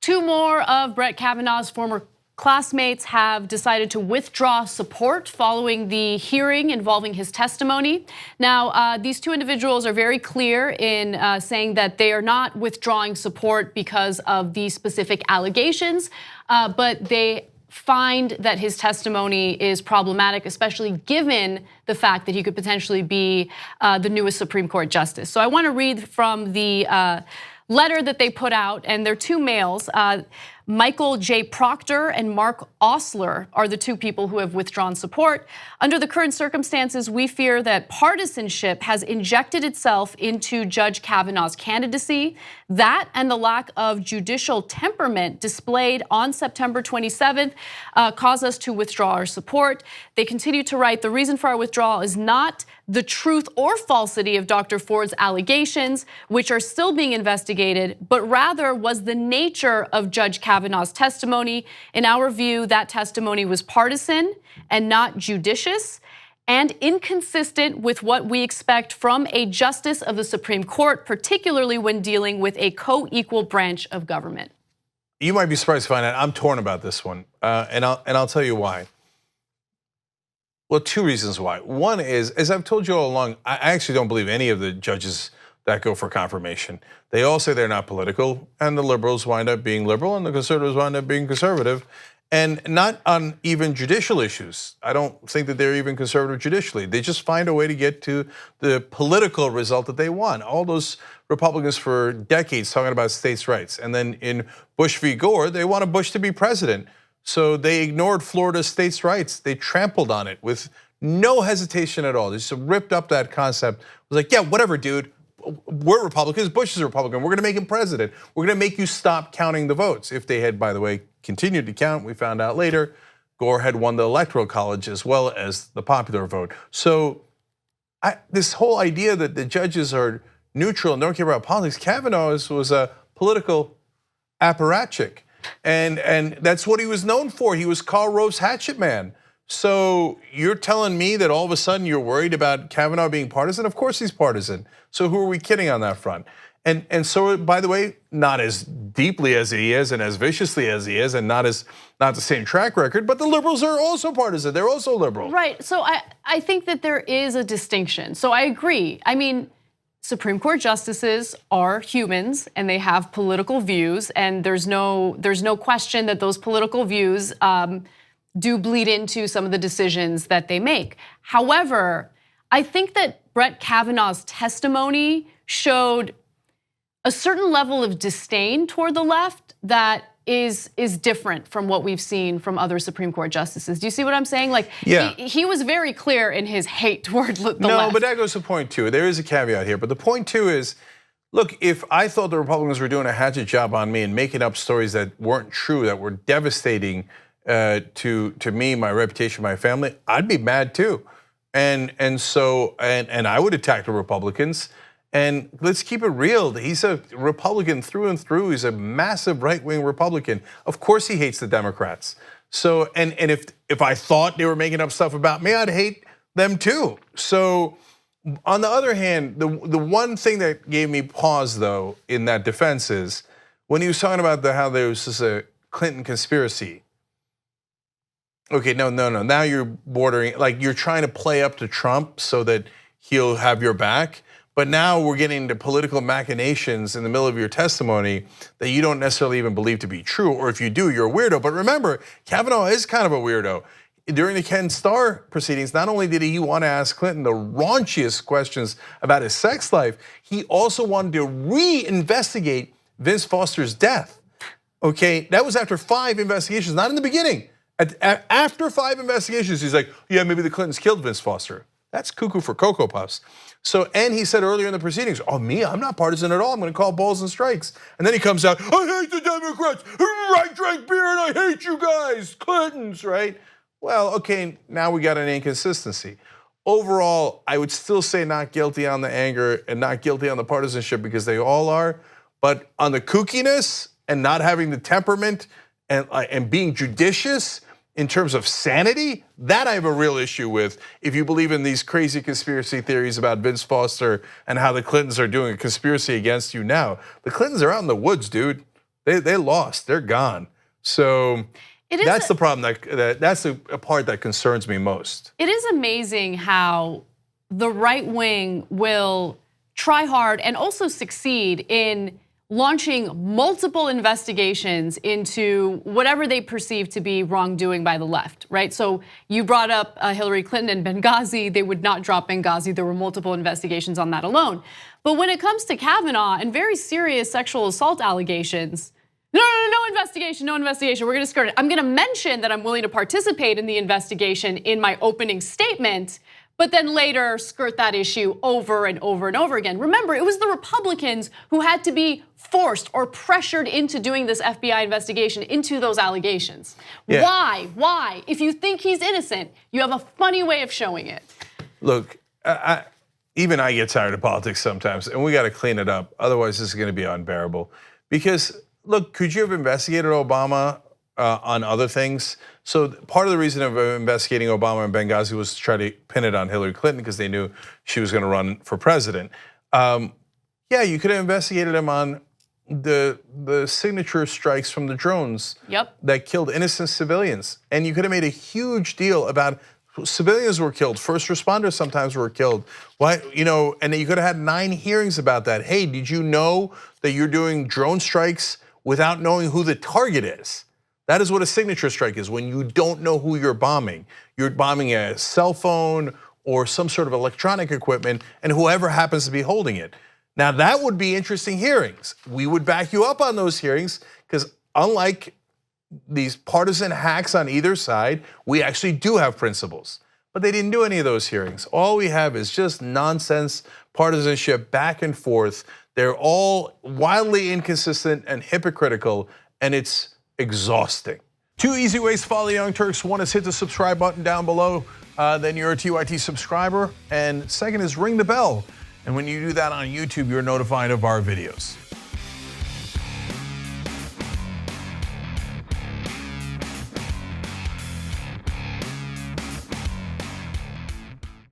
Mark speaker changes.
Speaker 1: Two more of Brett Kavanaugh's former classmates have decided to withdraw support following the hearing involving his testimony. Now, these two individuals are very clear in saying that they are not withdrawing support because of the specific allegations, but they find that his testimony is problematic, especially given the fact that he could potentially be the newest Supreme Court justice. So I want to read from the letter that they put out, and they're two males. Michael J. Proctor and Mark Osler are the two people who have withdrawn support. Under the current circumstances, we fear that partisanship has injected itself into Judge Kavanaugh's candidacy. That and the lack of judicial temperament displayed on September 27th caused us to withdraw our support. They continue to write, the reason for our withdrawal is not the truth or falsity of Dr. Ford's allegations, which are still being investigated, but rather was the nature of Judge Kavanaugh's testimony. In our view, that testimony was partisan and not judicious and inconsistent with what we expect from a justice of the Supreme Court, particularly when dealing with a co-equal branch of government.
Speaker 2: You might be surprised to find out I'm torn about this one, and I'll tell you why. Well, two reasons why. One is, as I've told you all along, I actually don't believe any of the judges that go for confirmation. They all say they're not political, and the liberals wind up being liberal, and the conservatives wind up being conservative, and not on even judicial issues. I don't think that they're even conservative judicially. They just find a way to get to the political result that they want. All those Republicans for decades talking about states' rights, and then in Bush v. Gore, they wanted Bush to be president. So they ignored Florida's states' rights. They trampled on it with no hesitation at all. They just ripped up that concept. It was like, yeah, whatever, dude. We're Republicans, Bush is a Republican. We're gonna make him president. We're gonna make you stop counting the votes. If they had, by the way, continued to count, we found out later, Gore had won the Electoral College as well as the popular vote. So this whole idea that the judges are neutral and don't care about politics, Kavanaugh was a political apparatchik. And that's what he was known for. He was Karl Rove's hatchet man. So you're telling me that all of a sudden you're worried about Kavanaugh being partisan? Of course he's partisan. So who are we kidding on that front? And so, by the way, not as deeply as he is and as viciously as he is, and not the same track record, but the liberals are also partisan. They're also liberal.
Speaker 1: Right, so I think that there is a distinction. So I agree. I mean, Supreme Court justices are humans and they have political views, and there's no question that those political views do bleed into some of the decisions that they make. However, I think that Brett Kavanaugh's testimony showed a certain level of disdain toward the left that is different from what we've seen from other Supreme Court justices. Do you see what I'm saying? Like, yeah. He was very clear in his hate toward the left.
Speaker 2: No, but that goes to point two. There is a caveat here, but the point two is, look, if I thought the Republicans were doing a hatchet job on me and making up stories that weren't true, that were devastating to me, my reputation, my family, I'd be mad too. And I would attack the Republicans. And let's keep it real. He's a Republican through and through. He's a massive right-wing Republican. Of course he hates the Democrats. So, and if I thought they were making up stuff about me, I'd hate them too. So on the other hand, the one thing that gave me pause though in that defense is when he was talking about how there was just a Clinton conspiracy. Okay, no. Now you're bordering, like you're trying to play up to Trump so that he'll have your back. But now we're getting into political machinations in the middle of your testimony that you don't necessarily even believe to be true, or if you do, you're a weirdo. But remember, Kavanaugh is kind of a weirdo. During the Ken Starr proceedings, not only did he want to ask Clinton the raunchiest questions about his sex life, he also wanted to reinvestigate Vince Foster's death. Okay, that was after 5 investigations, not in the beginning. After 5 investigations, he's like, yeah, maybe the Clintons killed Vince Foster. That's cuckoo for Cocoa Puffs. So, and he said earlier in the proceedings, oh, me, I'm not partisan at all. I'm gonna call balls and strikes. And then he comes out, I hate the Democrats. I drank beer and I hate you guys, Clintons, right? Well, okay, now we got an inconsistency. Overall, I would still say not guilty on the anger and not guilty on the partisanship because they all are. But on the kookiness and not having the temperament and being judicious, in terms of sanity, that I have a real issue with if you believe in these crazy conspiracy theories about Vince Foster and how the Clintons are doing a conspiracy against you now. The Clintons are out in the woods, dude. They lost. They're gone. So that's the problem. That's the part that concerns me most.
Speaker 1: It is amazing how the right wing will try hard and also succeed in launching multiple investigations into whatever they perceive to be wrongdoing by the left, right? So you brought up Hillary Clinton and Benghazi. They would not drop Benghazi. There were multiple investigations on that alone. But when it comes to Kavanaugh and very serious sexual assault allegations, no investigation, no investigation. We're gonna skirt it. I'm gonna mention that I'm willing to participate in the investigation in my opening statement, but then later skirt that issue over and over and over again. Remember, it was the Republicans who had to be forced or pressured into doing this FBI investigation into those allegations.
Speaker 2: Yeah.
Speaker 1: Why? If you think he's innocent, you have a funny way of showing it.
Speaker 2: Look, even I get tired of politics sometimes, and we got to clean it up. Otherwise, this is going to be unbearable. Because look, could you have investigated Obama on other things? So part of the reason of investigating Obama and Benghazi was to try to pin it on Hillary Clinton because they knew she was going to run for president. Yeah, you could have investigated him on the signature strikes from the drones that killed innocent civilians, and you could have made a huge deal about civilians were killed, first responders sometimes were killed. Why, and then you could have had 9 hearings about that. Hey, did you know that you're doing drone strikes without knowing who the target is? That is what a signature strike is, when you don't know who you're bombing. You're bombing a cell phone or some sort of electronic equipment, and whoever happens to be holding it. Now that would be interesting hearings. We would back you up on those hearings, because unlike these partisan hacks on either side, we actually do have principles. But they didn't do any of those hearings. All we have is just nonsense, partisanship, back and forth. They're all wildly inconsistent and hypocritical, and it's exhausting. 2 easy ways to follow the Young Turks. One is hit the subscribe button down below, then you're a TYT subscriber. And second is ring the bell. And when you do that on YouTube, you're notified of our videos.